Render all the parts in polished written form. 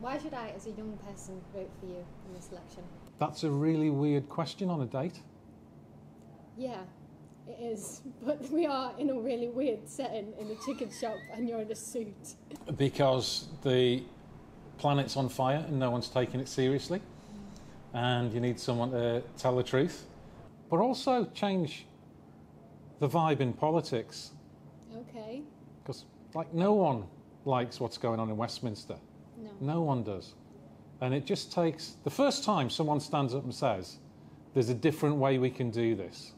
Why should I, as a young person, vote for you in this election? That's a really weird question on a date. Yeah, it is. But we are in a really weird setting in the chicken shop and you're in a suit. Because the planet's on fire and no one's taking it seriously. And you need someone to tell the truth. But also change the vibe in politics. Okay. Because, like, no one likes what's going on in Westminster. No. No one does. And it just takes... The first time someone stands up and says, there's a different way we can do this,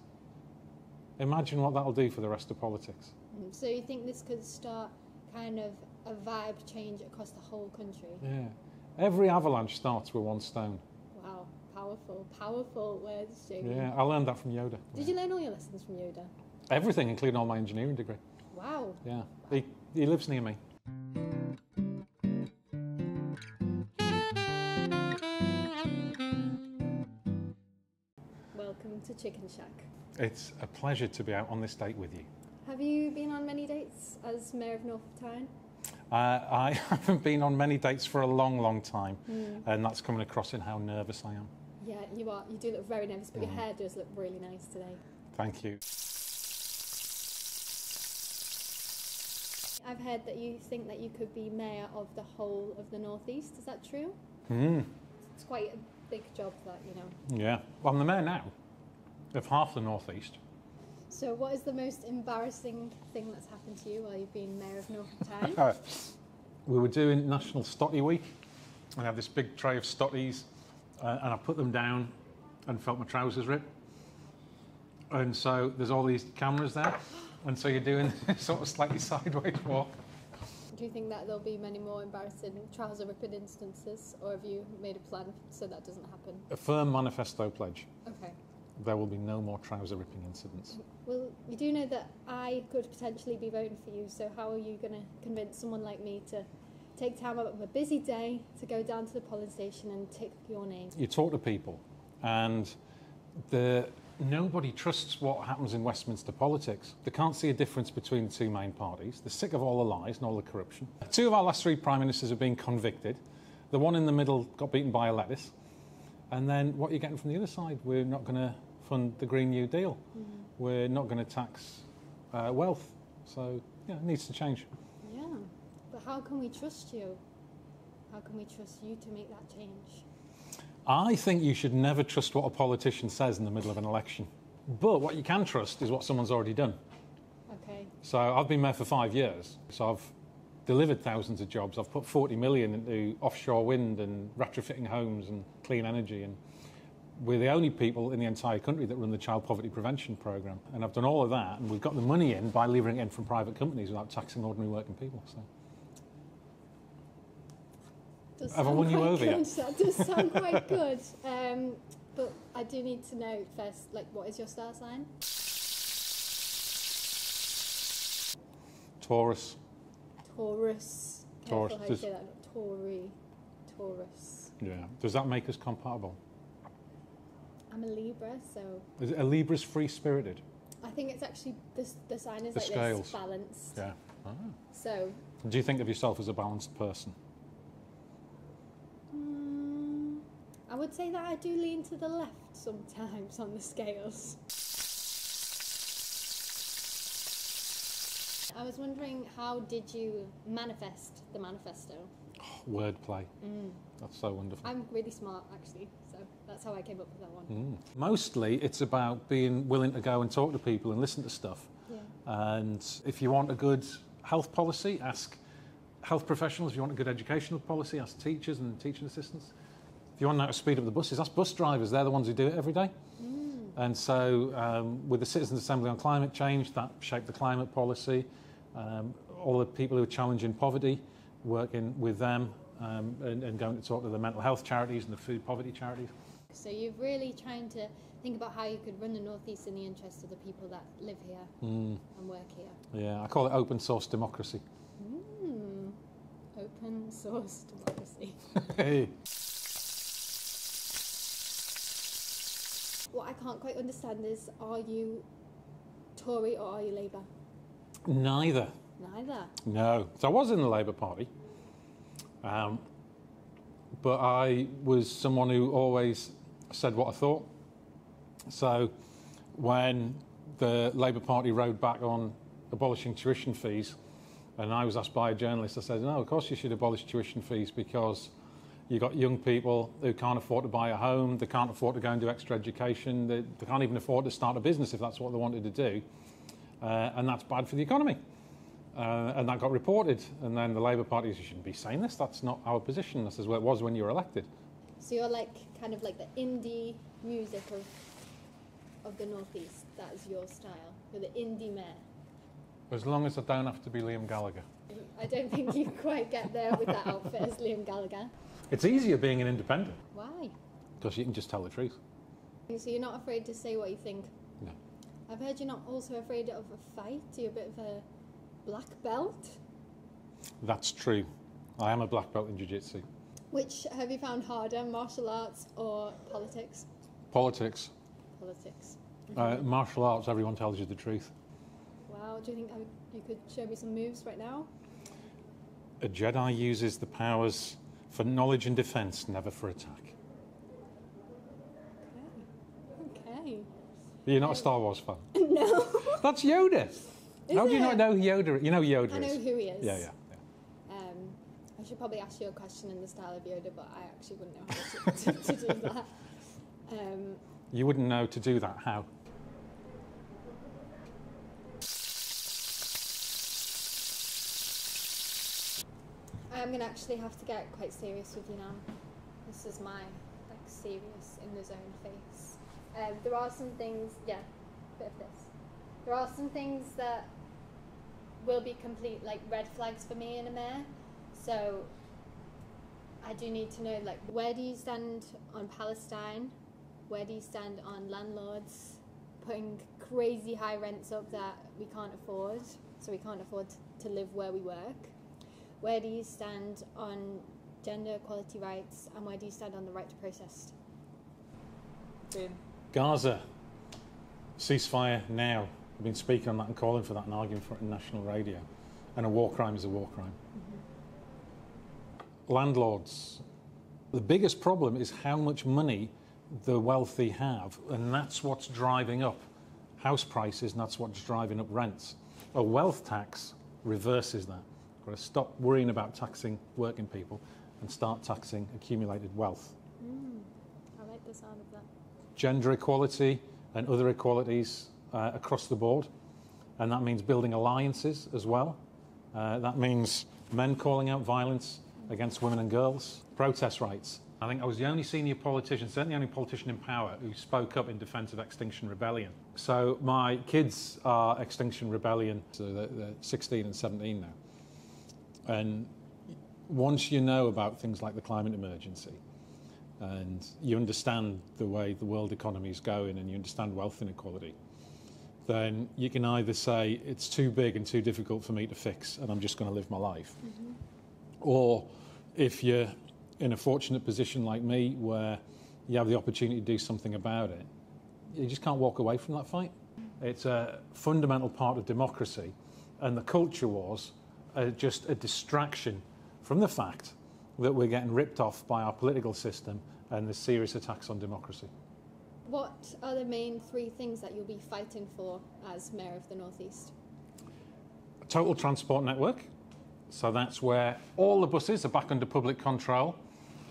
imagine what that'll do for the rest of politics. So you think this could start kind of a vibe change across the whole country? Yeah. Every avalanche starts with one stone. Wow. Powerful. Powerful words, Jamie. Yeah, I learned that from Yoda. Did you learn all your lessons from Yoda? Everything, including all my engineering degree. Wow. Yeah. He lives near me. Welcome to Chicken Shack. It's a pleasure to be out on this date with you. Have you been on many dates as Mayor of North Tyne? I haven't been on many dates for a long, long time, and that's coming across in how nervous I am. Yeah, you are. You do look very nervous, but your hair does look really nice today. Thank you. I've heard that you think that you could be mayor of the whole of the North East. Is that true? It's quite a big job, that, you know. Yeah. Well, I'm the mayor now of half the North East. So what is the most embarrassing thing that's happened to you while you've been mayor of North Tyne? We were doing National Stotty Week. I had this big tray of stotties, and I put them down and felt my trousers rip. And so there's all these cameras there, and so you're doing this sort of slightly sideways walk. Do you think that there'll be many more embarrassing trouser ripping instances, or have you made a plan so that doesn't happen? A firm manifesto pledge. Okay. There will be no more trouser ripping incidents. Well, you do know that I could potentially be voting for you, so how are you going to convince someone like me to take time out of a busy day to go down to the polling station and tick your name? You talk to people, and nobody trusts what happens in Westminster politics. They can't see a difference between the two main parties. They're sick of all the lies and all the corruption. Two of our last three prime ministers have been convicted. The one in the middle got beaten by a lettuce. And then what you're getting from the other side, we're not going to fund the Green New Deal. We're not going to tax wealth. So, yeah, it needs to change. Yeah, but how can we trust you? How can we trust you to make that change? I think you should never trust what a politician says in the middle of an election. But what you can trust is what someone's already done. Okay. So I've been mayor for 5 years. So I've delivered thousands of jobs. I've put 40 million into offshore wind and retrofitting homes and clean energy. And we're the only people in the entire country that run the child poverty prevention programme. And I've done all of that, and we've got the money in by levering it in from private companies without taxing ordinary working people. So. Have I won you over yet? That does sound quite good. But I do need to know first, like, what is your star sign? Taurus. Taurus. Taurus. Careful how you say that. Not Tory. Taurus. Yeah. Does that make us compatible? I'm a Libra, so... Is it a Libra's free-spirited? I think it's actually, the sign is The like scales. this, balanced. Yeah. Ah. So... Do you think of yourself as a balanced person? I would say that I do lean to the left sometimes on the scales. I was wondering, how did you manifest the manifesto? Oh, wordplay. That's so wonderful. I'm really smart, actually, so that's how I came up with that one. Mostly it's about being willing to go and talk to people and listen to stuff. Yeah. And if you want a good health policy, ask health professionals. If you want a good educational policy, ask teachers and teaching assistants. If you want to know how to speed up the buses, ask bus drivers. They're the ones who do it every day. And so with the Citizens' Assembly on Climate Change, that shaped the climate policy. All the people who are challenging poverty, working with them and going to talk to the mental health charities and the food poverty charities. So you're really trying to think about how you could run the North East in the interest of the people that live here and work here. Yeah, I call it open source democracy. Open source democracy. Hey. What I can't quite understand is, are you Tory or are you Labour? Neither. Neither? No. So I was in the Labour Party. but I was someone who always said what I thought. So when the Labour Party rode back on abolishing tuition fees, and I was asked by a journalist, I said, no, of course you should abolish tuition fees because you've got young people who can't afford to buy a home, they can't afford to go and do extra education, they can't even afford to start a business if that's what they wanted to do, and that's bad for the economy. And that got reported, and then the Labour Party said, you shouldn't be saying this, that's not our position, this is what it was when you were elected. So you're like kind of like the indie music of the North East, that is your style, you're the indie mayor. As long as I don't have to be Liam Gallagher. I don't think you quite get there with that outfit as Liam Gallagher. It's easier being an independent. Why? Because you can just tell the truth. So you're not afraid to say what you think? No. I've heard you're not also afraid of a fight. You're a bit of a black belt. That's true. I am a black belt in jiu-jitsu. Which have you found harder, martial arts or politics? Politics. Politics. Martial arts, everyone tells you the truth. Wow, do you think you could show me some moves right now? A Jedi uses the powers for knowledge and defence, never for attack. Okay. You're not a Star Wars fan? No. That's Yoda. How do you not know who Yoda is? You know who Yoda is. I know who he is. Yeah. I should probably ask you a question in the style of Yoda, but I actually wouldn't know how to do that. You wouldn't know to do that. How? I'm going to actually have to get quite serious with you now. This is my serious in the zone face. There are some things, bit of this. There are some things that will be complete red flags for me in a mayor. So I do need to know where do you stand on Palestine? Where do you stand on landlords putting crazy high rents up that we can't afford, so we can't afford to live where we work? Where do you stand on gender equality rights, and where do you stand on the right to protest? Boom. Gaza, ceasefire now. I've been speaking on that and calling for that and arguing for it on national radio. And a war crime is a war crime. Mm-hmm. Landlords. The biggest problem is how much money the wealthy have, and that's what's driving up house prices, and that's what's driving up rents. A wealth tax reverses that. We've got to stop worrying about taxing working people and start taxing accumulated wealth. I like the sound of that. Gender equality and other equalities across the board, and that means building alliances as well. That means men calling out violence against women and girls. Protest rights. I think I was the only senior politician, certainly the only politician in power, who spoke up in defence of Extinction Rebellion. So my kids are Extinction Rebellion, so they're 16 and 17 now. And once you know about things like the climate emergency, and you understand the way the world economy is going, and you understand wealth inequality, then you can either say it's too big and too difficult for me to fix and I'm just going to live my life. Mm-hmm. Or if you're in a fortunate position like me where you have the opportunity to do something about it, you just can't walk away from that fight. It's a fundamental part of democracy, and the culture wars are just a distraction from the fact that we're getting ripped off by our political system and the serious attacks on democracy. What are the main three things that you'll be fighting for as Mayor of the North East? A total transport network. So that's where all the buses are back under public control,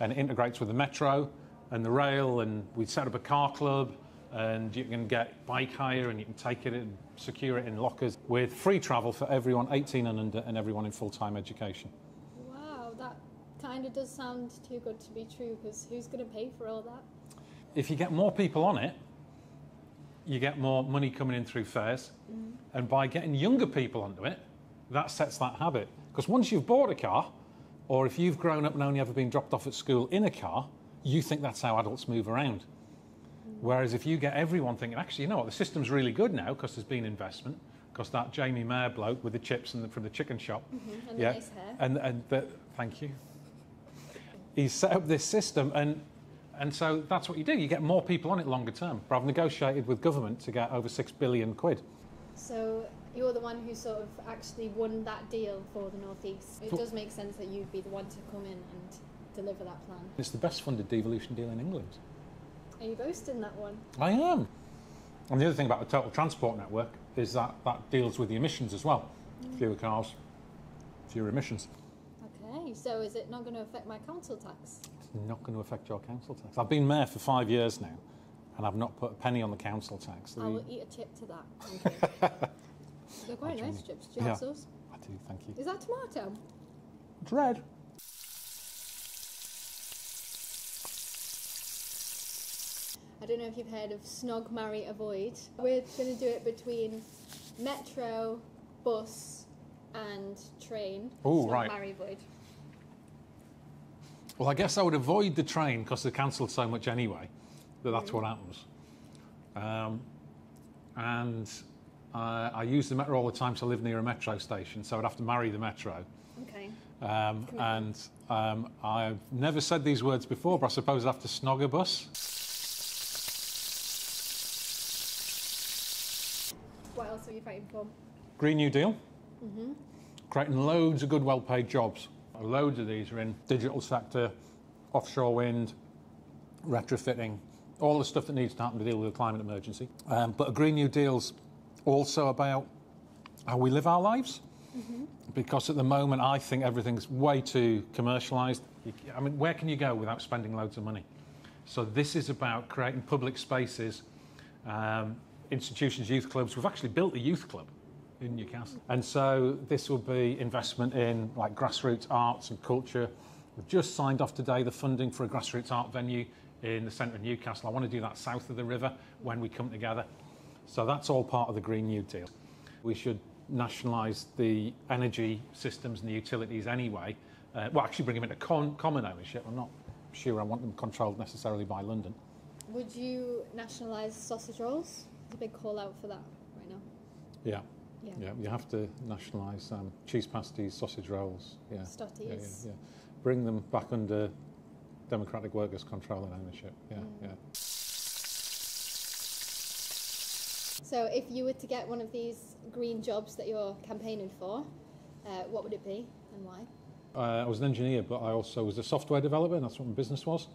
and it integrates with the metro and the rail, and we set up a car club, and you can get bike hire and you can take it and secure it in lockers with free travel for everyone 18 and under and everyone in full-time education. Wow, that kind of does sound too good to be true, because who's going to pay for all that? If you get more people on it, you get more money coming in through fares. Mm-hmm. And by getting younger people onto it, that sets that habit. Because once you've bought a car, or if you've grown up and only ever been dropped off at school in a car, you think that's how adults move around. Whereas if you get everyone thinking, actually, you know what, the system's really good now because there's been investment, because that Jamie Mayer bloke with the chips from the chicken shop. Mm-hmm. And the nice hair. Thank you. He's set up this system, and so that's what you do. You get more people on it longer term. But I've negotiated with government to get over £6 billion. So you're the one who sort of actually won that deal for the North East. It does make sense that you'd be the one to come in and deliver that plan. It's the best funded devolution deal in England. Are you boasting that one? I am. And the other thing about the total transport network is that that deals with the emissions as well. Fewer cars, fewer emissions. Okay, so is it not going to affect my council tax? It's not going to affect your council tax. I've been mayor for 5 years now, and I've not put a penny on the council tax. I will eat a chip to that. Thank you. They're quite nice chips. Do you have sauce? I do, thank you. Is that tomato? It's red. I don't know if you've heard of Snog, Marry, Avoid. We're going to do it between metro, bus and train. Oh, Snog, right. Marry, Avoid. Well, I guess I would avoid the train because they're cancelled so much anyway, that that's what happens. I use the metro all the time, so I live near a metro station, so I'd have to marry the metro. Okay. I've never said these words before, but I suppose I'd have to snog a bus. What else are you fighting for? Green New Deal. Creating loads of good, well-paid jobs. Loads of these are in digital sector, offshore wind, retrofitting, all the stuff that needs to happen to deal with the climate emergency. But a Green New Deal's also about how we live our lives. Because at the moment, I think everything's way too commercialised. I mean, where can you go without spending loads of money? So this is about creating public spaces, institutions, youth clubs. We've actually built a youth club in Newcastle. And so this will be investment in like grassroots arts and culture. We've just signed off today the funding for a grassroots art venue in the centre of Newcastle. I want to do that south of the river when we come together. So that's all part of the Green New Deal. We should nationalise the energy systems and the utilities anyway. Well, actually bring them into common ownership. I'm not sure I want them controlled necessarily by London. Would you nationalise sausage rolls? There's a big call out for that right now. Yeah, you have to nationalise cheese pasties, sausage rolls. Yeah, Stotties. yeah. Bring them back under democratic workers' control and ownership. Yeah. So if you were to get one of these green jobs that you're campaigning for, what would it be and why? I was an engineer, but I also was a software developer, and that's what my business was.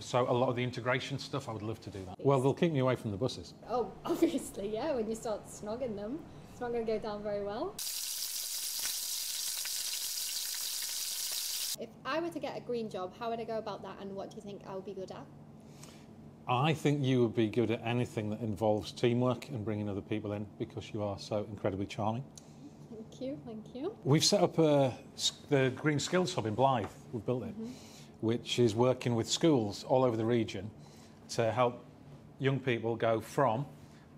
So a lot of the integration stuff, I would love to do that. Well, they'll keep me away from the buses. Oh, obviously, yeah, when you start snogging them, it's not going to go down very well. If I were to get a green job, how would I go about that, and what do you think I would be good at? I think you would be good at anything that involves teamwork and bringing other people in, because you are so incredibly charming. Thank you. We've set up the Green Skills Hub in Blythe. We've built it, which is working with schools all over the region to help young people go from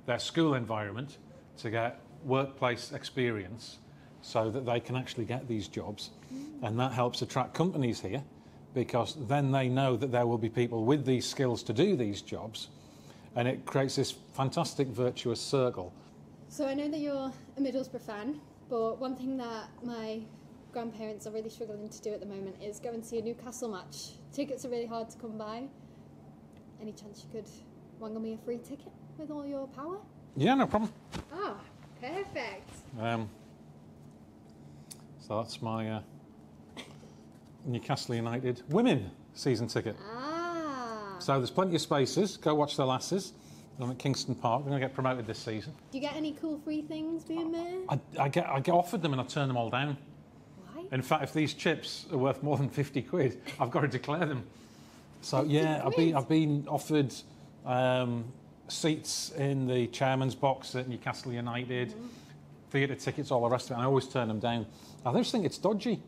their school environment to get workplace experience so that they can actually get these jobs. And that helps attract companies here, because then they know that there will be people with these skills to do these jobs, and it creates this fantastic virtuous circle. So I know that you're a Middlesbrough fan, but one thing that my grandparents are really struggling to do at the moment is go and see a Newcastle match. Tickets are really hard to come by. Any chance you could wangle me a free ticket with all your power? Yeah, no problem. Ah, perfect. So that's my Newcastle United women season ticket. Ah. So there's plenty of spaces. Go watch the lasses. I'm at Kingston Park. They're going to get promoted this season. Do you get any cool free things being mayor? I get offered them and I turn them all down. Why? In fact, if these chips are worth more than 50 quid, I've got to declare them. So yeah, I've been offered seats in the chairman's box at Newcastle United, theatre tickets, all the rest of it, and I always turn them down. I just think it's dodgy.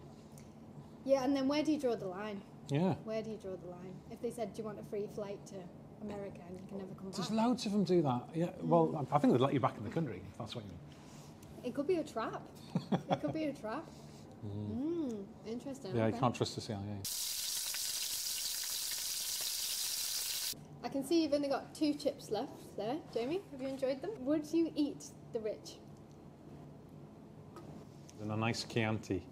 Yeah, and then where do you draw the line? Yeah. Where do you draw the line? If they said, do you want a free flight to America and you can never come back? There's loads of them do that. Yeah. Well, I think they'd let you back in the country, if that's what you mean. It could be a trap. It could be a trap. Interesting. Yeah, okay. you can't trust the CIA. I can see you've only got 2 chips left there. Jamie, have you enjoyed them? Would you eat the rich? And a nice Chianti.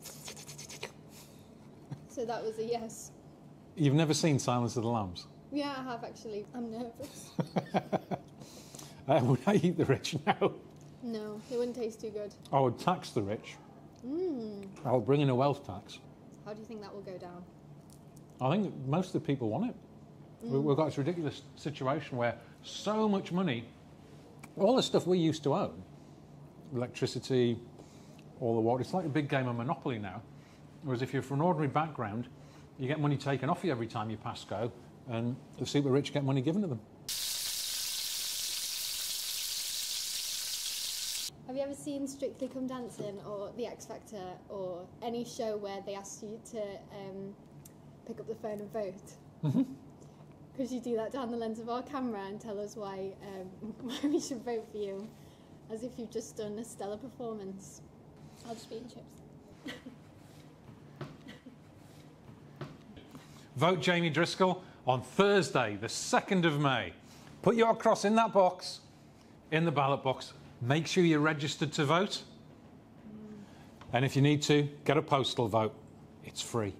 So that was a yes. You've never seen Silence of the Lambs? Yeah, I have actually. I'm nervous. Would I eat the rich? No. No, it wouldn't taste too good. I would tax the rich. I'll bring in a wealth tax. How do you think that will go down? I think most of the people want it. We've got this ridiculous situation where so much money, all the stuff we used to own, electricity, all the water, it's like a big game of Monopoly now. Whereas if you're from an ordinary background, you get money taken off you every time you pass go, and the super rich get money given to them. Have you ever seen Strictly Come Dancing or The X Factor or any show where they ask you to pick up the phone and vote? Because you do that down the lens of our camera and tell us why we should vote for you, as if you've just done a stellar performance. I'll just be eating chips. Vote Jamie Driscoll on Thursday, the 2nd of May. Put your cross in that box, in the ballot box. Make sure you're registered to vote. And if you need to, get a postal vote. It's free.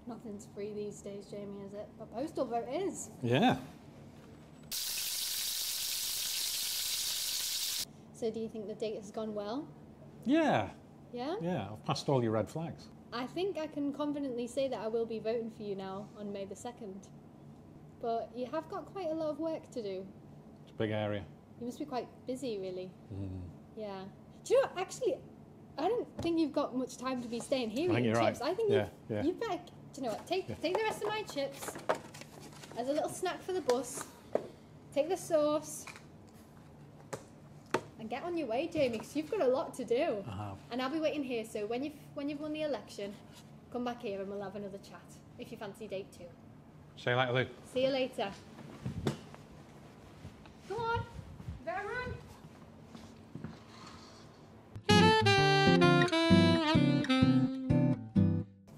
Nothing's free these days, Jamie, is it? A postal vote is. Yeah. So do you think the date has gone well? Yeah. Yeah? Yeah, I've passed all your red flags. I think I can confidently say that I will be voting for you now on May the 2nd. But you have got quite a lot of work to do. It's a big area. You must be quite busy, really. Yeah. Do you know what? Actually, I don't think you've got much time to be staying here I think eating you're chips. right. I think Yeah. you better. Do you know what? Take the rest of my chips as a little snack for the bus. Take the sauce and get on your way, Jamie, because you've got a lot to do. And I'll be waiting here. So when you've won the election, come back here and we'll have another chat if you fancy date 2. See you later, Lou. See you later. Come on, better run.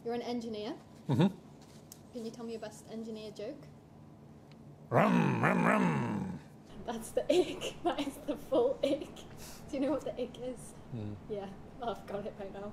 You're an engineer. Can you tell me your best engineer joke? Rum, rum, rum. That's the ick. That is the full ick. Do you know what the ick is? Yeah, I've got it by now.